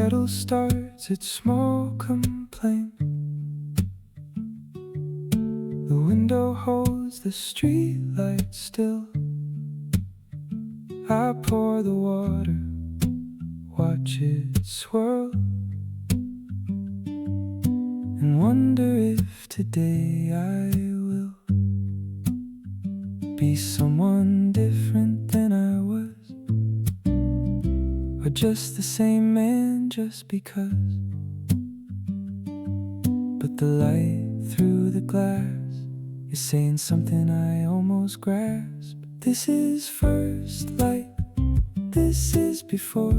recital starts its small complaint. The window holds the street light still. I pour the water, watch it swirl, and wonder if today I will be someone different than I was, or just the same man just because. But the light through the glass is saying something I almost grasp. This is first light, this is before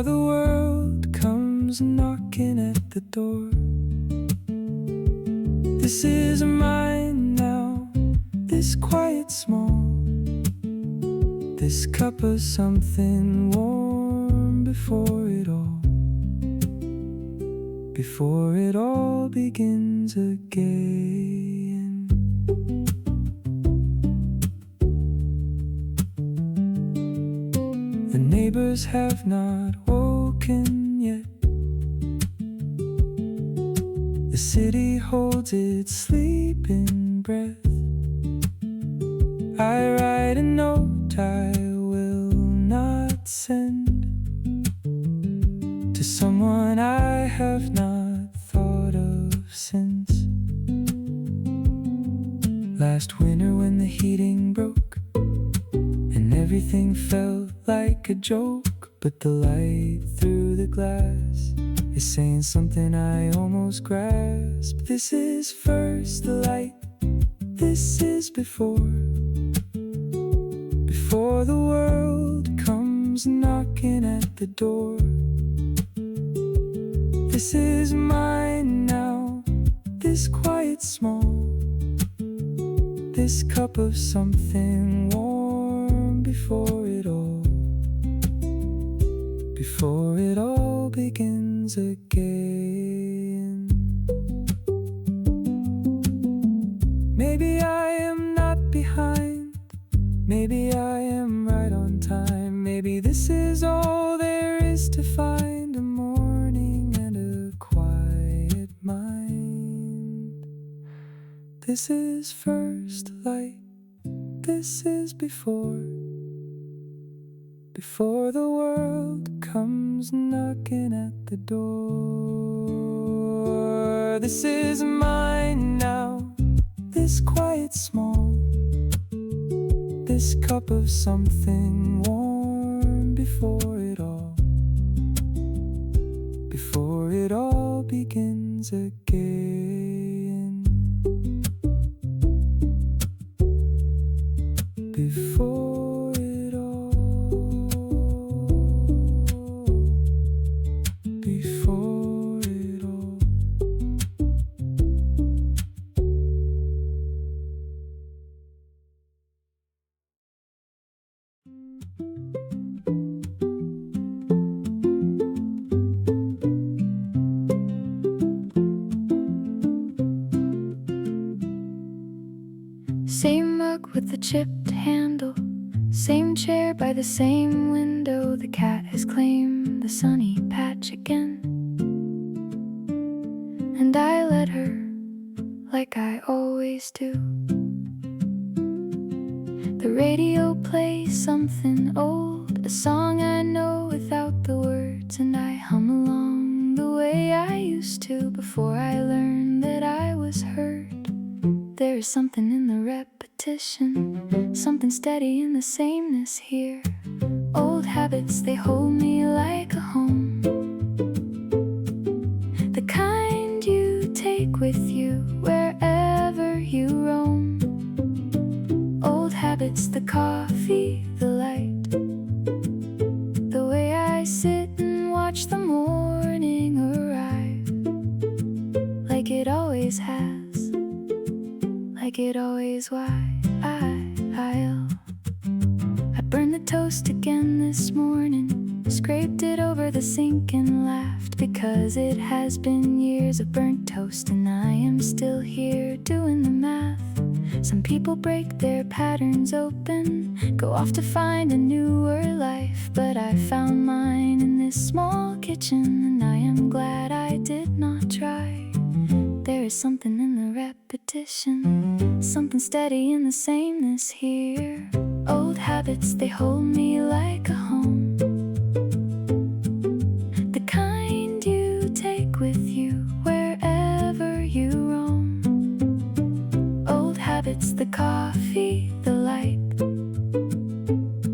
the world comes knocking at the door. This is mine now, this quiet small, this cup of something warm before it all begins again. The neighbors have not woken yet. The city holds its sleeping breath. I write a note I will not send to someone I have not thought of since last winter, when the heating broke and everything felt like a joke. But the light through the glass is saying something I almost grasp. This is first light, this is before the world comes knocking at the door. This is mine now, this quiet small, this cup of something warm before it all begins again. Maybe I am not behind, maybe I am right on time. Maybe this is all there is to find, a morning and a quiet mind. This is first light, this is before the world comes knocking at the door. This is mine now, this quiet small, this cup of something warm before it all begins again. Before it all Same mug with the chipped handle, same chair by the same window. The cat has claimed the sunny patch again, and I let her, like I always do. The radio plays something old, a song I know without the words, and I hum along the way I used to before I learned that I was heard. There is something in the repetition, something steady in the sameness here. Old habits, they hold me like a home, the kind you take with you wherever you roam. Old habits, the coffee, the light, the way I sit and watch the morning arrive, like it always has, like it always will. I burned the toast again this morning, scraped it over the sink and laughed, because it has been years of burnt toast and I am still here doing the math. Some people break their patterns open, go off to find a newer life. But I found mine in this small kitchen, and I am glad I did not try. There is something in the repetition, something steady in the sameness here. Old habits, they hold me like a home, the kind you take with you wherever you roam. Old habits, the coffee, the light,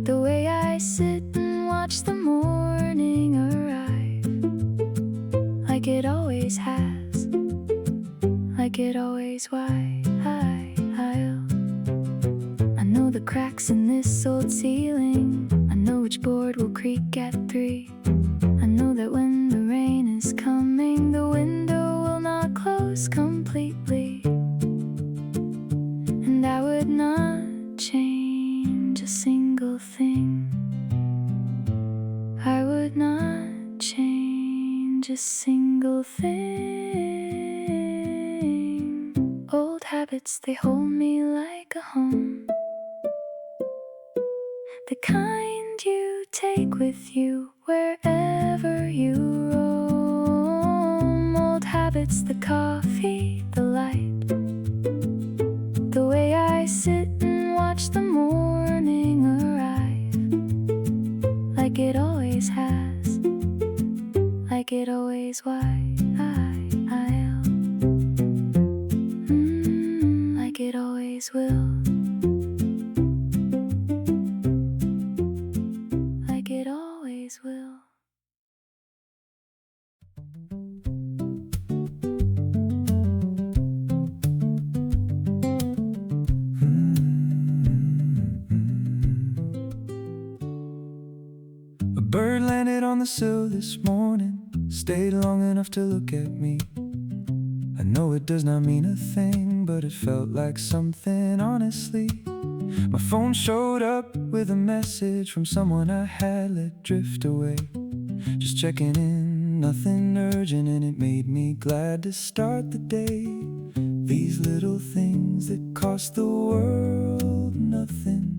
the way I sit and watch the morning arrive, like it always has, like it always will. I know the cracks in this old ceiling, I know which board will creak at 3. I know that when the rain is coming, the window will not close completely. And I would not change a single thing, I would not change a single thing. Old habits, they hold me like a home, the kind you take with you wherever you roam. Old habits, the coffee, the light, the way I sit and watch the morning arrive, like it always has, like it always will. Like it always will. Like it always will. A bird landed on the sill this morning, stayed long enough to look at me. I know it does not mean a thing, but it felt like something, honestly. My phone showed up with a message from someone I had let drift away. Just checking in, nothing urgent, and it made me glad to start the day. These little things that cost the world nothing,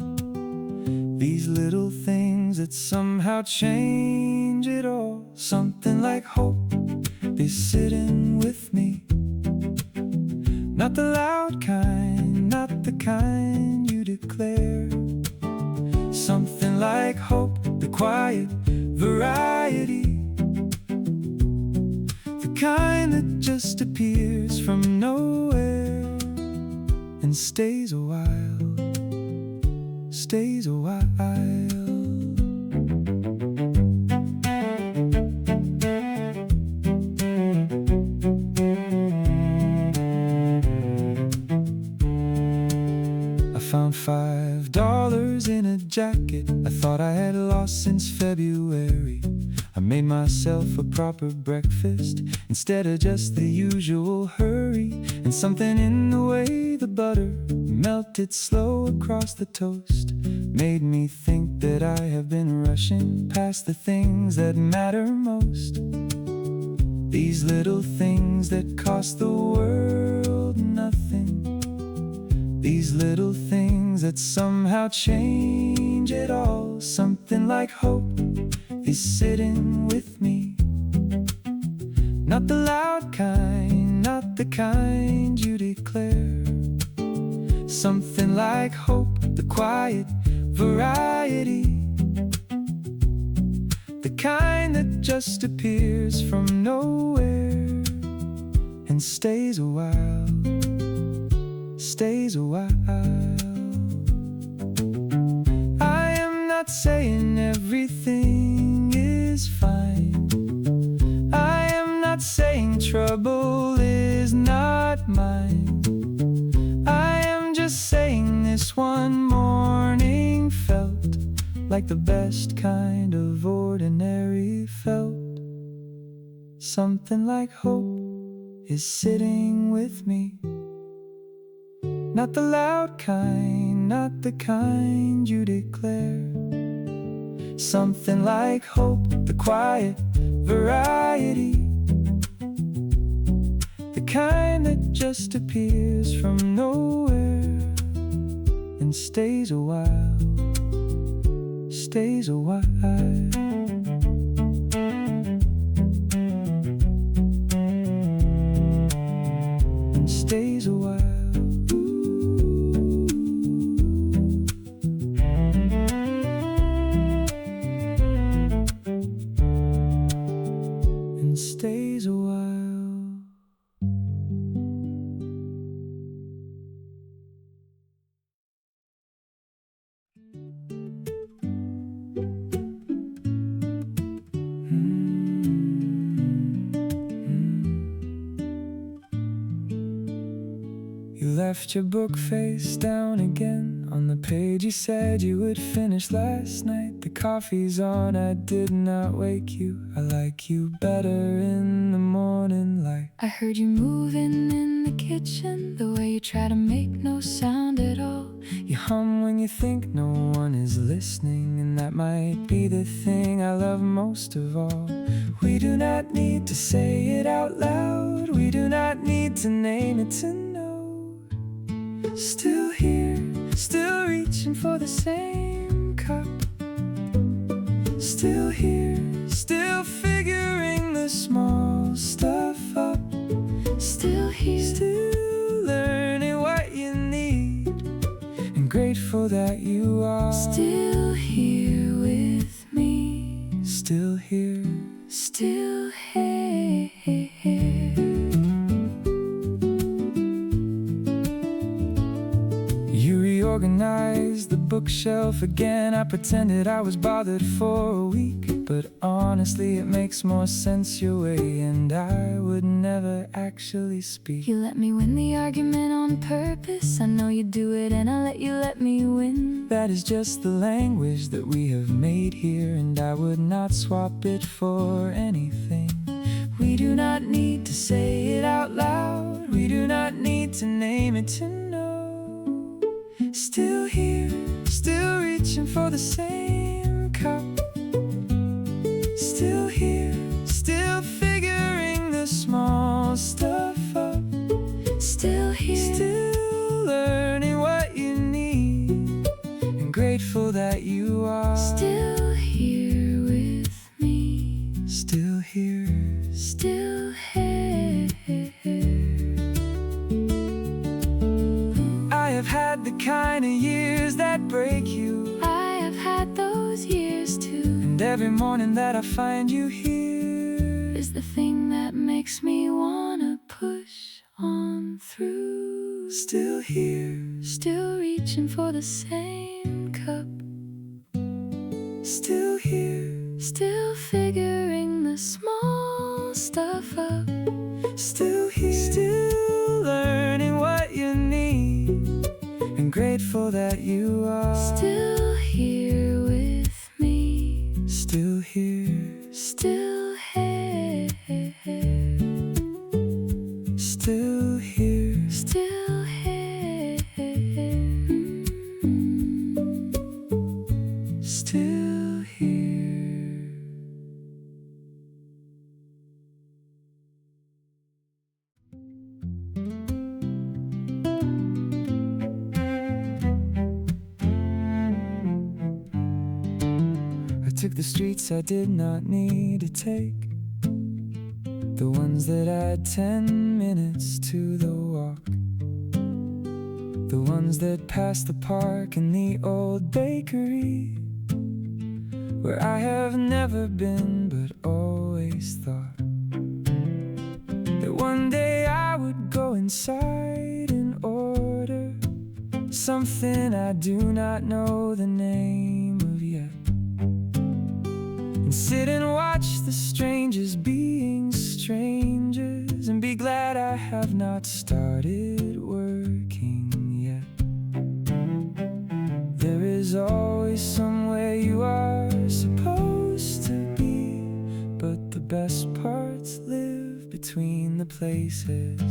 these little things that somehow change it all. Something like hope is sitting with me, not the loud kind, not the kind you declare. Something like hope, the quiet variety, the kind that just appears from nowhere and stays a while, stays a while. Found $5 in a jacket I thought I had lost since February. I made myself a proper breakfast instead of just the usual hurry. And something in the way the butter melted slow across the toast made me think that I have been rushing past the things that matter most. These little things that cost the world nothing, these little things that somehow change it all. Something like hope is sitting with me, not the loud kind, not the kind you declare. Something like hope, the quiet variety, the kind that just appears from nowhere and stays a while, stays a while. I am not saying everything is fine, I am not saying trouble is not mine. I am just saying this one morning felt like the best kind of ordinary felt. Something like hope is sitting with me, not the loud kind, not the kind you declare. Something like hope, the quiet variety, the kind that just appears from nowhere and stays a while, stays a while. And stays a while. And stays a while. You left your book face down again on the page you said you would finish last night. The coffee's on, I did not wake you. I like you better in the morning light. I heard you moving in the kitchen, the way you try to make no sound at all. You hum when you think no one is listening, and that might be the thing I love most of all. We do not need to say it out loud, we do not need to name it to know. Still here, still reaching for the same cup. Still here, still figuring the small stuff up. Still here, Still learning what you need, and grateful that you are still here with me. still here. Still here. You reorganized the bookshelf again. I pretended I was bothered for a week, but honestly it makes more sense your way, and I would never actually speak. You let me win the argument on purpose. I know you do it, and I let you let me win. That is just the language that we have made here, and I would not swap it for anything. We do not need to say it out loud, we do not need to name it to know. Still here, still reaching for the same cup. Still here, still figuring the small stuff up. Still here, Still learning what you need, and grateful that you are still here with me. still here. Still here. I have had the kind of years that break you, I have had those years too. and every morning that I find you here Is the thing that makes me wanna push on through. still here. Still reaching for the same cup. Still here. Still figuring the small stuff up. Still here. Still learning what you need, and grateful that you are Still here with me. still here. Still here. Still here. Still here. Still here. I took the streets I did not need to take, the ones that add 10 minutes to the walk, the ones that pass the park and the old bakery, where I have never been but always thought that one day I would go inside and order something I do not know the name of yet, and sit and watch the strangers being strangers, and be glad I have not started working yet. There is always somewhere you are supposed to be, but the best parts live between the places.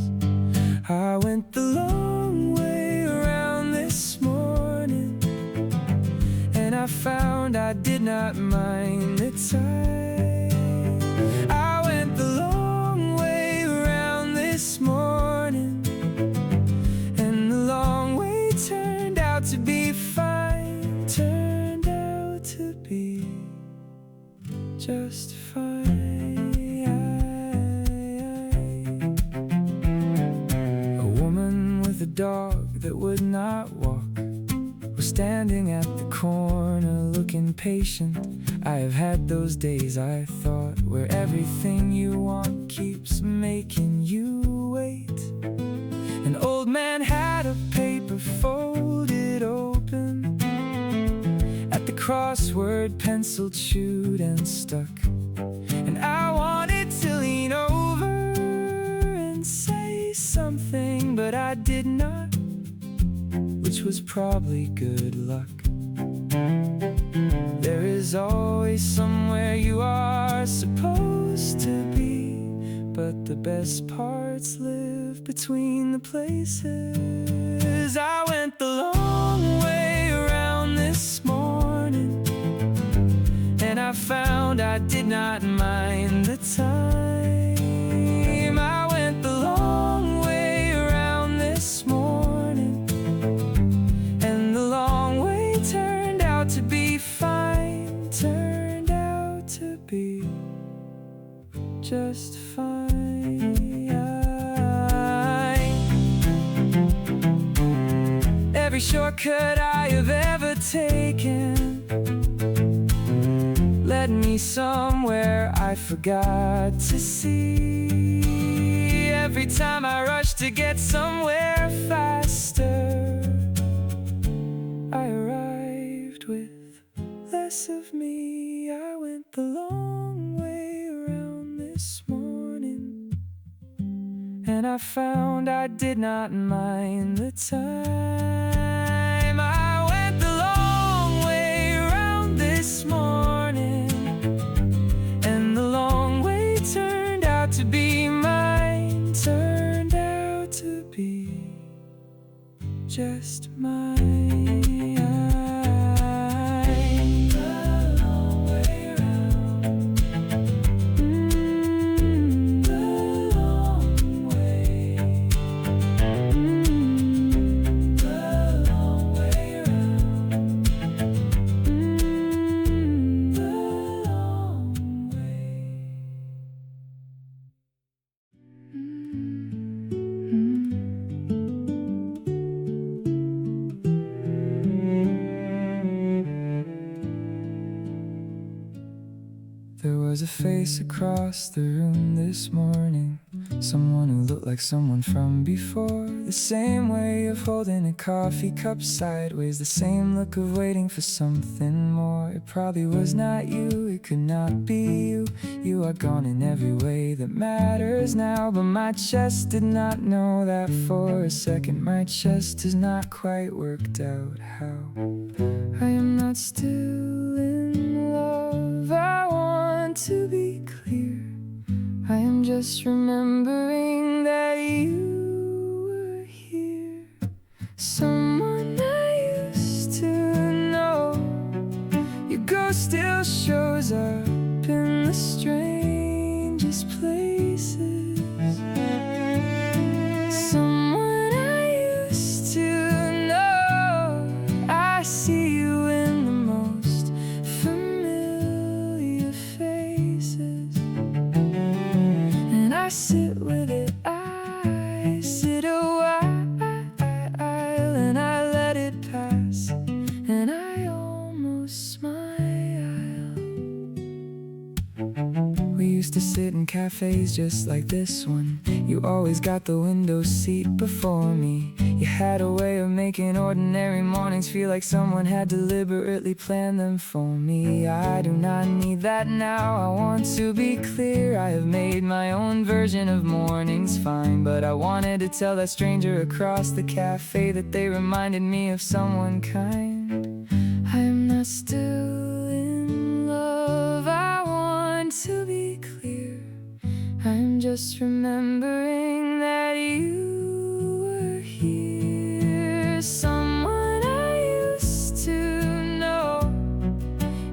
I went the long way around this morning, and I found I did not mind the time. I went the long way around this morning, and the long way turned out to be dog that would not walk was standing at the corner looking patient. I have had those days, I thought, where everything you want keeps making you wait. An old man had a paper folded open, at the crossword pencil chewed and stuck. And I wanted to lean over and say something, but I did not, which was probably good luck. There is always somewhere you are supposed to be, but the best parts live between the places. I went the long way around this morning, and I found I did not mind the time. I went the long way around this morning, and the long way turned out to be fine, turned out to be just fine. Every shortcut I have ever taken led me somewhere I forgot to see. Every time I rushed to get somewhere faster, I arrived with less of me. I went the long way around this morning, and I found I did not mind the time. I went the long way around this morning, and the long way turned out to be mine, turned out to be just mine. There was a face across the room this morning, someone who looked like someone from before. The same way of holding a coffee cup sideways, the same look of waiting for something more. It probably was not you, it could not be you. You are gone in every way that matters now, but my chest did not know that for a second. My chest has not quite worked out how I am not still in love. I want to be clear, I am just remembering that you were here. Someone I used to know. Your ghost still shows up in the strangest places. Someone I used to know. I see you in the most familiar faces, and I sit with it. I sit a while and I let it pass, and I almost smile. We used to sit in cafes just like this one. You always got the window seat before me. You had a way of making ordinary mornings feel like someone had deliberately planned them for me. I do not need that now, I want to be clear. I have made my own version of mornings fine, but I wanted to tell that stranger across the cafe that they reminded me of someone kind. I am not still in love, I want to be clear. I'm just remembering that you were here. Someone I used to know.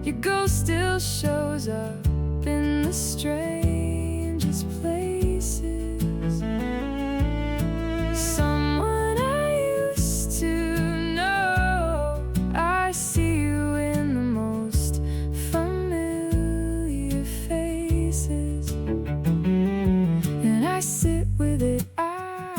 Your ghost still shows up in the strangest places. Someone I used to know. I see you in the most familiar faces, and I sit with it. I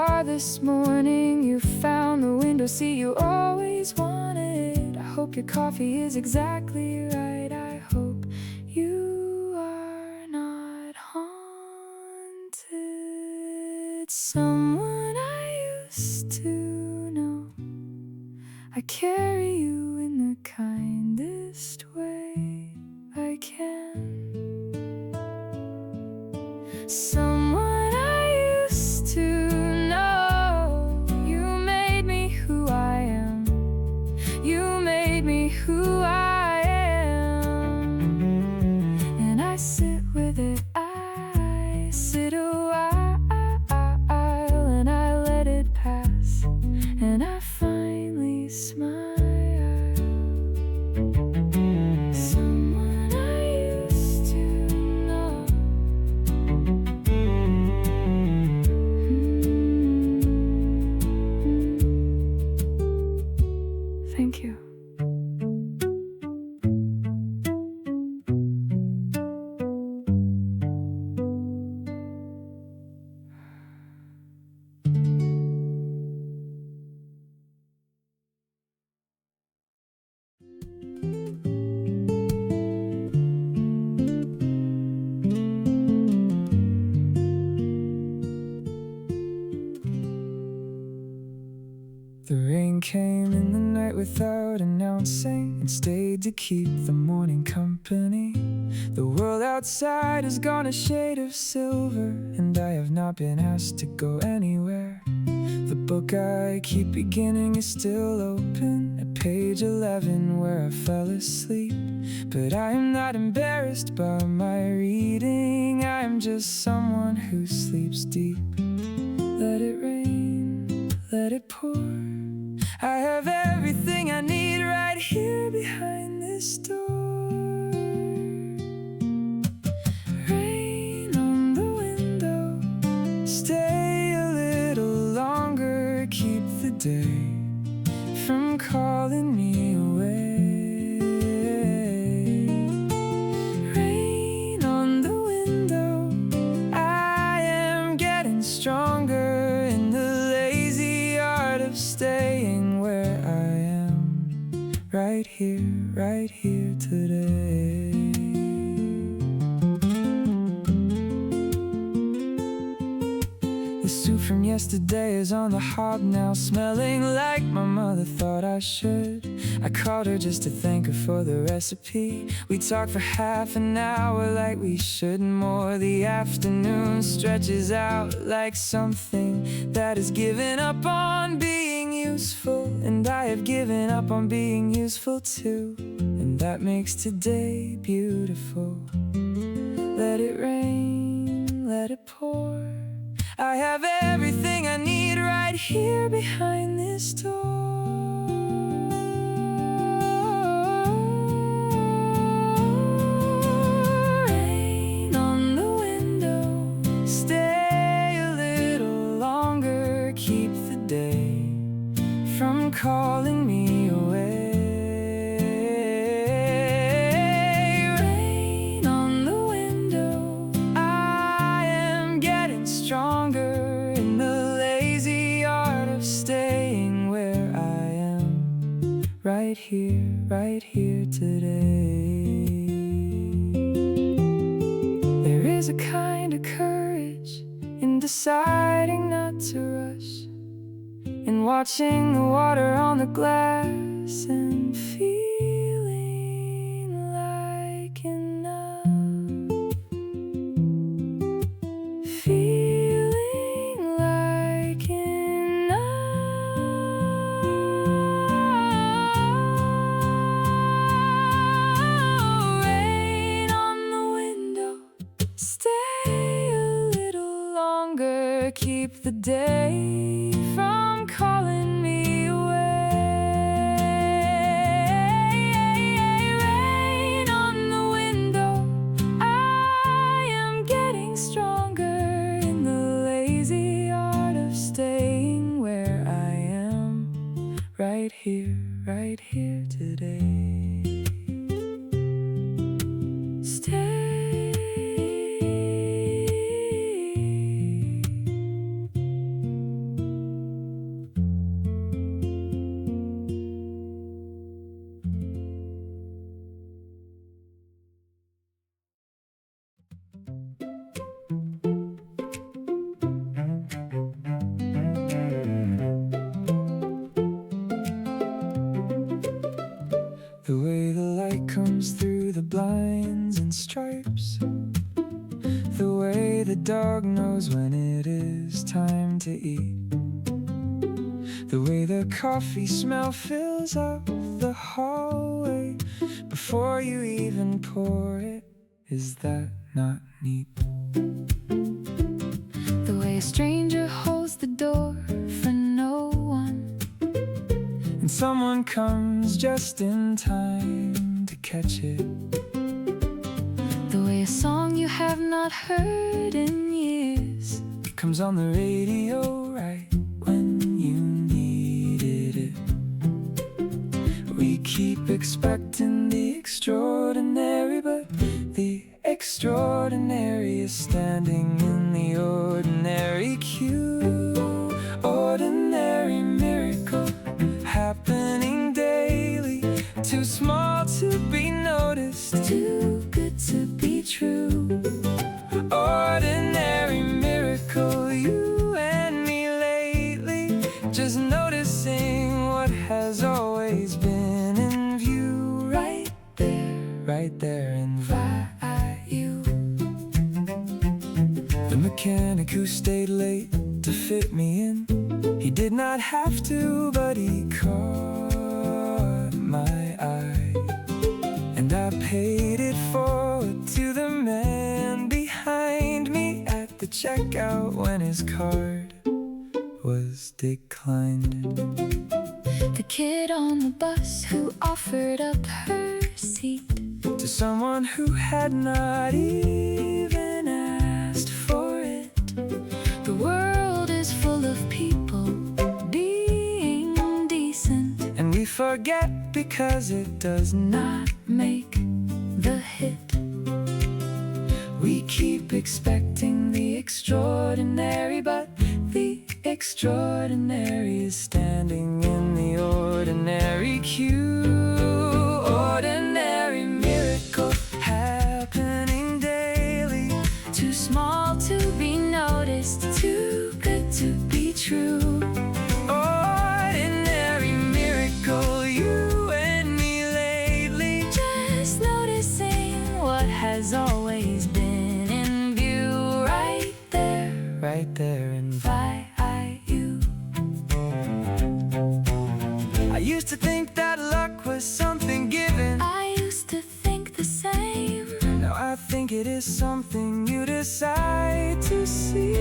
are this morning. You found the window seat you always wanted. I hope your coffee is exactly right. I hope you are not haunted. Someone I used to know. I carry you in the kindest way I can. Someone I used to know. You made me who I am. You made me who I am. And I sit with it. I sit a while and I let it pass. And I finally smile. Someone I used to know. Thank you. The rain came in the night without announcing and stayed to keep the morning company. The world outside has gone a shade of silver, and I have not been asked to go anywhere. The book I keep beginning is still open at page 11 where I fell asleep. But I am not embarrassed by my reading. I am just someone who sleeps deep. Let it rain, let it pour. I have everything I need right here behind this door. Rain on the window, stay a little longer, keep the day from calling me away. Rain on the window, I am getting stronger in the lazy art of staying where I am, right here today. The soup from yesterday is on the hob now, smelling like my mother thought I should. I called her just to thank her for the recipe. We talked for half an hour like we should more. The afternoon stretches out like something that has given up on being useful. And I have given up on being useful too. And that makes today beautiful. Let it rain, let it pour. I have everything I need right here behind this door. Rain on the window, stay a little longer, keep the day from calling me away. Rain on the window, I am getting stronger in the lazy art of staying where I am, right here today. There is a kind of courage in deciding not to rush, in watching the water on the glass and feeling like enough. Feeling like enough. Rain on the window, stay a little longer, keep the day from calling me away. Rain on the window, I am getting stronger in the lazy art of staying where I am, right here today. Stay. dog knows when it is time to eat. The way the coffee smell fills up the hallway before you even pour it, is that not neat? The way a stranger holds the door for no one, and someone comes just in time to catch it. the way a song you have not heard in years comes on the radio right when you needed it. We keep expecting the extraordinary, but the extraordinary is standing in the ordinary queue. Ordinary miracle happening daily, too small to be noticed, too good to be true. Ordinary miracle, you and me lately, just noticing what has always been in view. Right there in you. The mechanic who stayed late to fit me in, he did not have to, but he caught my eye, and I paid it forward to the man behind me at the checkout when his card was declined. The kid on the bus who offered up her seat to someone who had not even asked for it. The world is full of people being decent, and we forget because it does not make the hit. We keep expecting the extraordinary, but the extraordinary is standing in the ordinary queue. Ordinary miracle happening daily, Too small to be noticed, too good to be true. ordinary miracle, you and me lately, Just noticing what has always been in view. right there in you. I used to think that luck was something given. I used to think the same. Now I think it is something you decide to see.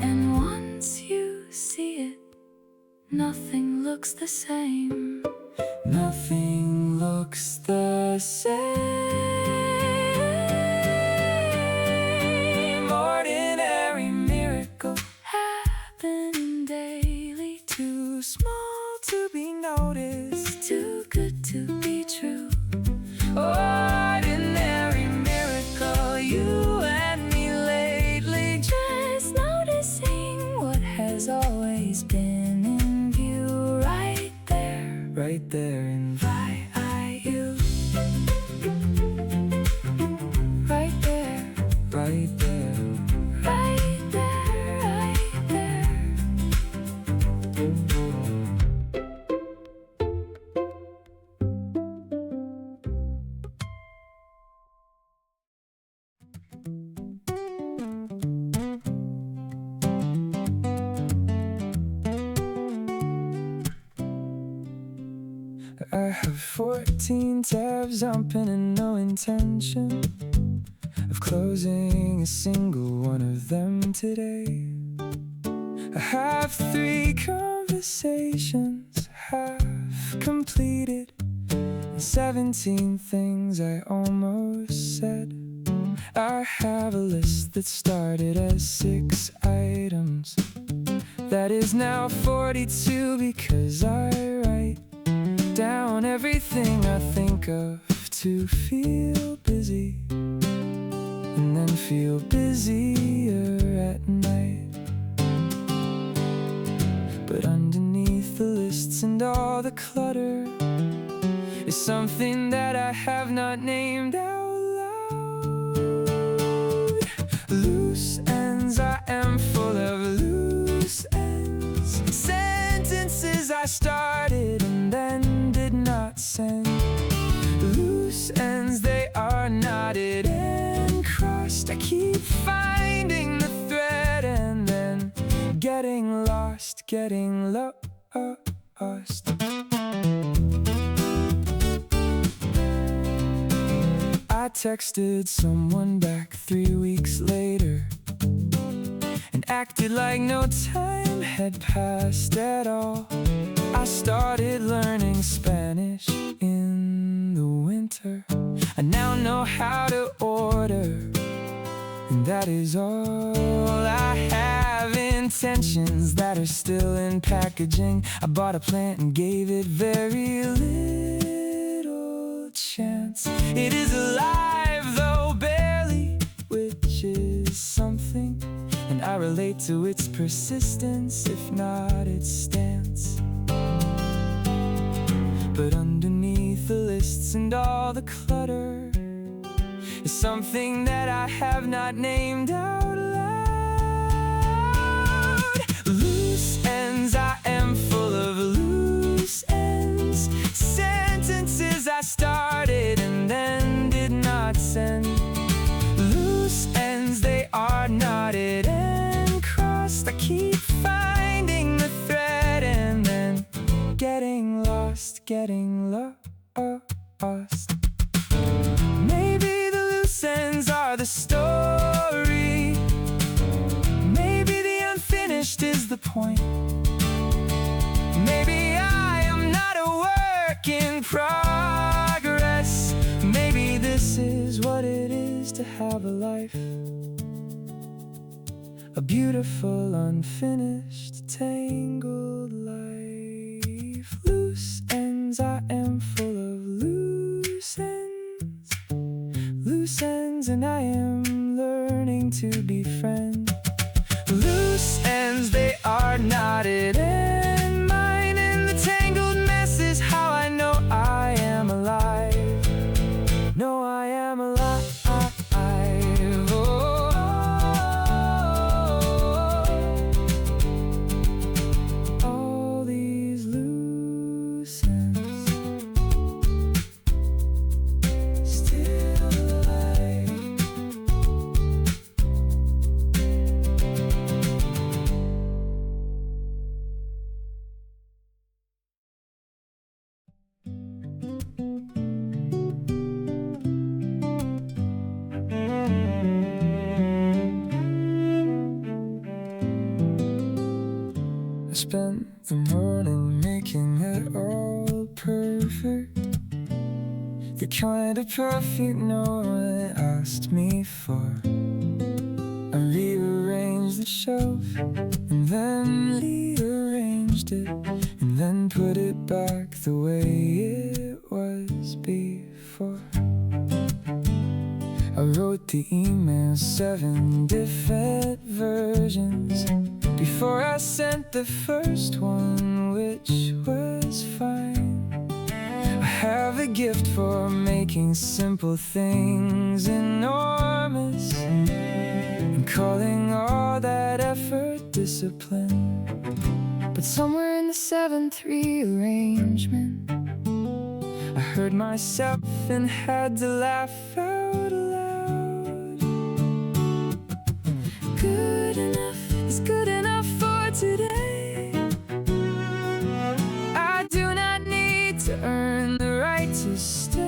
And once you see it, nothing looks the same. Nothing looks the same. Ordinary miracle Happening daily, too small to be noticed, too good to be true. ordinary miracle, you and me lately, Just noticing what has always been in view. right there in you. Right there, right there. right there, right there. I have 14 tabs open and no intention of closing a single one of them today. I have 3 conversations half completed, and 17 things I almost said. I have a list that started as 6 items that is now 42, because I write down everything I think of to feel busy, and then feel busier at night. But underneath the lists and all the clutter is something that I have not named out loud. Loose ends, I am full of loose ends. Sentences I started and then did not send. Loose ends, they are knotted and crossed. I keep finding getting lost. I texted someone back 3 weeks later and acted like no time had passed at all. I started learning Spanish in the winter. I now know how to order, and that is all. I have intentions that are still in packaging. I bought a plant and gave it very little chance. It is alive, though barely, which is something, and I relate to its persistence, if not its stance. But underneath the lists and all the clutter is something that I have not named out loud. Loose ends, I am full of loose ends. Sentences I started and then did not send. Loose ends, they are knotted and crossed. I keep finding the thread and then getting lost. Maybe the loose ends are the story. Maybe the unfinished is the point. Maybe I am not a work in progress. Maybe this is what it is to have a life, a beautiful, unfinished, tangled life. Loose ends, I am full of loose ends. Loose ends, and I am learning to befriend. Loose ends, they are knotted and mine, and the tangled mess is how I know I am alive. No, I am alive. All these loose ends still alive. I spent the morning making it all perfect, the kind of perfect no one asked me for. I rearranged the shelf and then rearranged it, and then put it back the way it was before. I wrote the email 7 different versions before I sent the first one, which was fine. I have a gift for making simple things enormous and calling all that effort discipline. But somewhere in the 7th rearrangement, I heard myself and had to laugh out loud. Good enough is good enough for today. I do not need to earn the right to stay.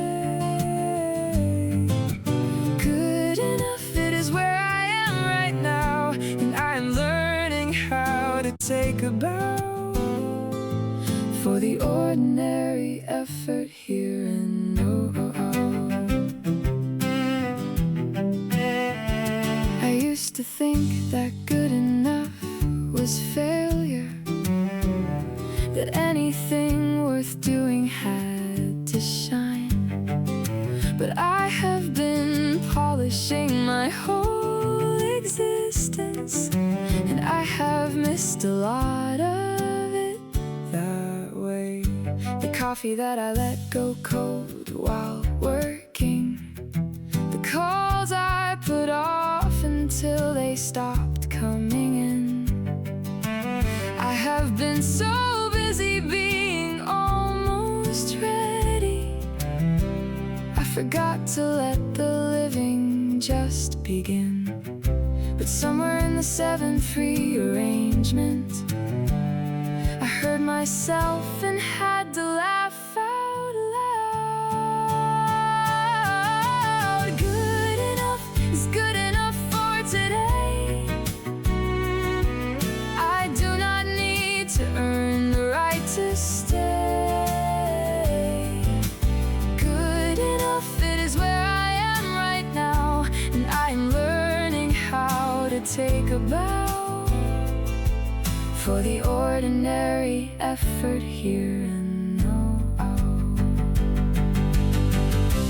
Good enough, it is where I am right now, and I am learning how to take a bow for the ordinary effort here and now. I used to think that good enough was failure, that anything worth doing had to shine. But I have been polishing my whole existence, and I have missed a lot of it that way. The coffee that I let go cold while working, the calls I put off until they stopped coming in. I have been so busy being almost ready, I forgot to let the living just begin. But somewhere in the 7th rearrangement, heard myself and had to laugh out loud. Good enough is good enough for today. I do not need to earn the right to stay. Good enough, it is where I am right now, and I'm learning how to take a bow for the ordinary effort here and now.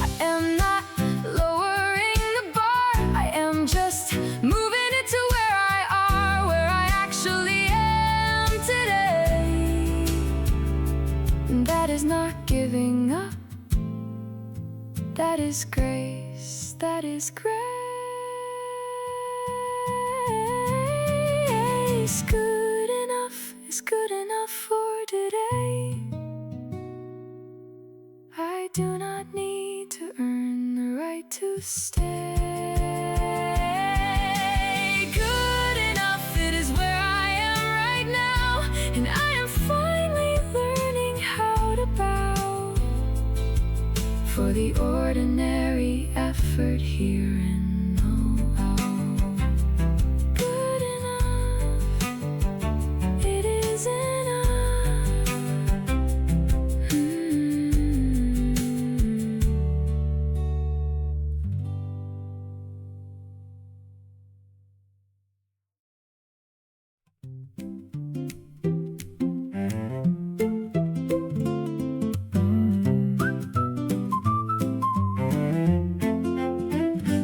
I am not lowering the bar, I am just moving it to where I actually am today. And that is not giving up, that is grace, that is grace. Good enough is good enough for today. I do not need to earn the right to stay. Good enough, it is where I am right now, and I am finally learning how to bow for the ordinary effort here and now. Good enough, it is enough.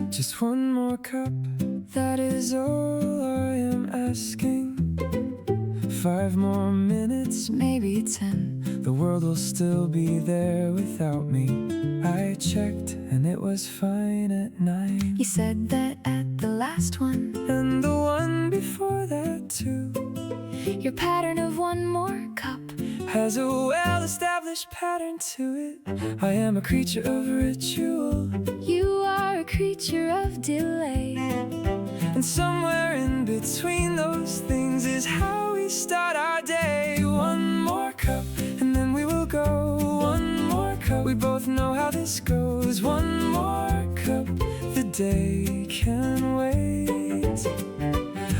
Just one more cup, that is all I am asking. 5 more minutes, Maybe 10. the world will still be there without me. I checked and it was fine at 9. You said that at the last one, And the one before that too your pattern of one more cup. has a well-established pattern to it. I am a creature of ritual, You are a creature of delay. and somewhere in between those things is how we start our day. One more cup, and then we will go. One more cup, we both know how this goes. One more cup, the day can wait.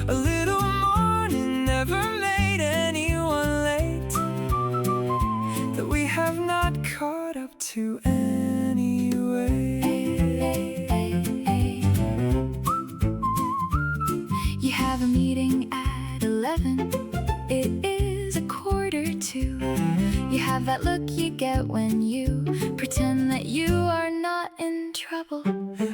A little morning never made anyone late that we have not caught up to anyway. You have a meeting at 11. It is 1:45. You have that look you get when you pretend that you are not in trouble.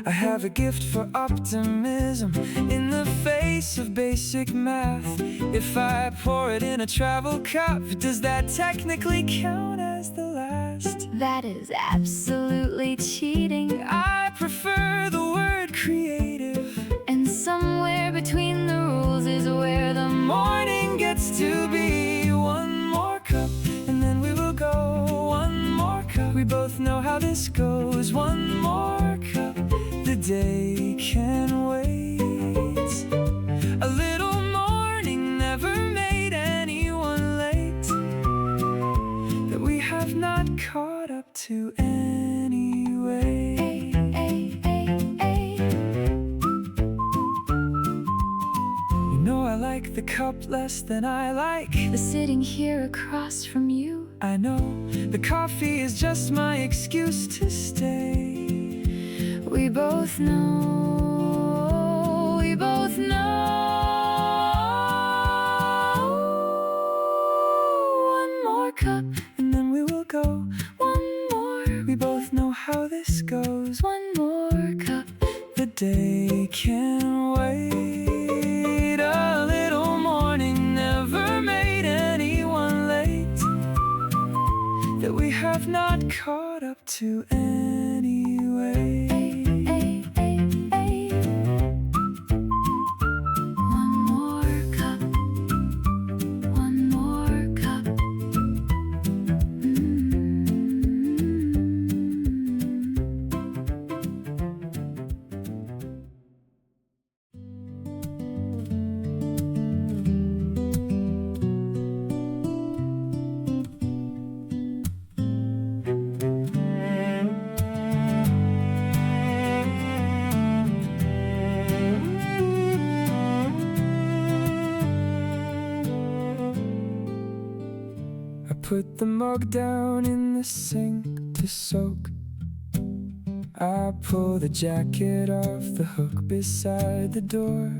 I have a gift for optimism in the face of basic math. If I pour it in a travel cup, does that technically count as the last? That is absolutely cheating. I prefer the word creative, And somewhere between the rules is where the morning gets to be. One more cup, and then we will go. One more cup, we both know how this goes. One more cup, the day can wait. A little morning never made anyone late that we have not caught up to anyway. You know I like the cup less than I like The sitting here across from you. I know the coffee is just my excuse to stay. We both know, we both know. One more cup, And then we will go. one more. We both know how this goes. One more cup, The day can wait. A little morning never made anyone late that we have not caught up to anyway. One more cup, one more cup. I put the mug down in the sink to soak. I pull the jacket off the hook beside the door.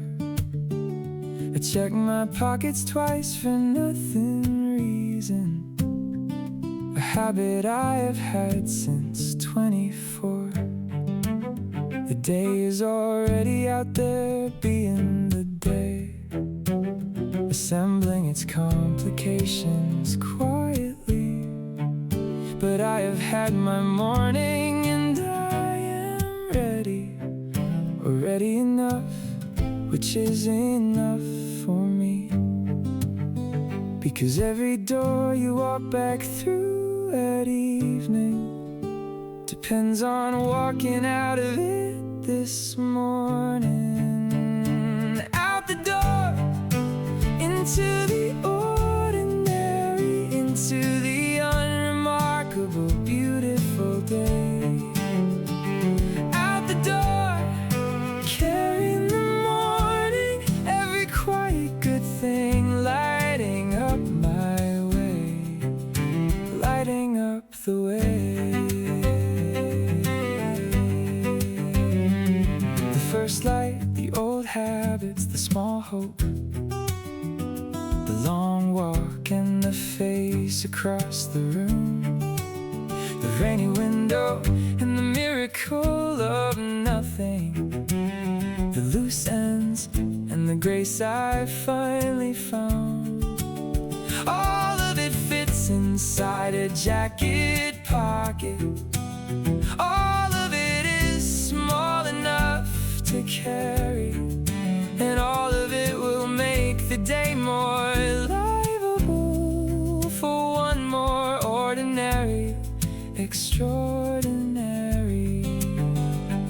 I check my pockets twice for nothing reason, a habit I have had since 24. The day is already out there being the day, assembling its complications quietly. But I have had my morning and I am ready, or ready enough, which is enough for me. Because every door you walk back through at evening depends on walking out of it this morning. Out the door, into the ordinary, into the unremarkable, beautiful day. Out the door, carrying the morning, every quiet good thing lighting up my way, lighting up the way. The first light, the old habits, the small hope, the long walk and the face across the room, the rainy window and the miracle of nothing, the loose ends and the grace I finally found. All of it fits inside a jacket pocket. All of it is small enough to carry, and all of it will make the day more livable for one more ordinary, extraordinary.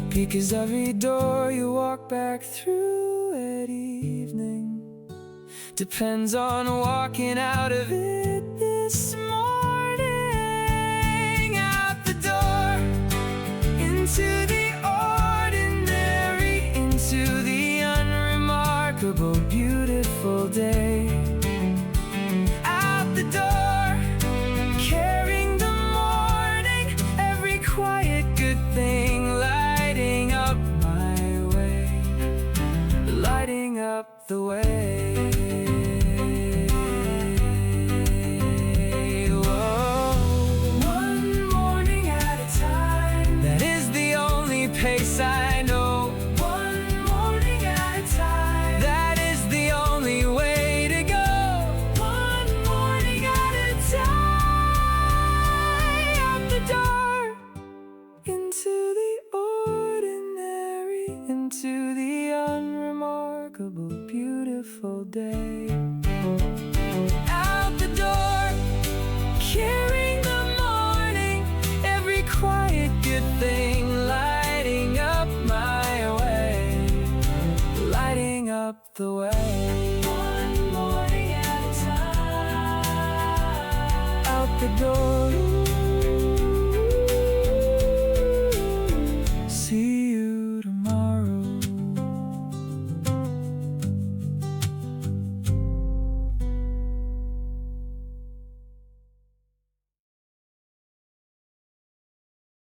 Because every door you walk back through at evening depends on walking out of it this morning. Out the door, into the ordinary, into the unremarkable, beautiful day. Out the door, carrying the morning, every quiet good thing lighting up my way, lighting up the way. Whoa. One morning at a time, that is the only pace I know. One morning at a time, that is the only way to go. One morning at a time. Out the door, into the ordinary, into the unremarkable, beautiful day. Out the door, carrying the morning, every quiet good thing lighting up my way, lighting up the way. One morning at a time. Out the door,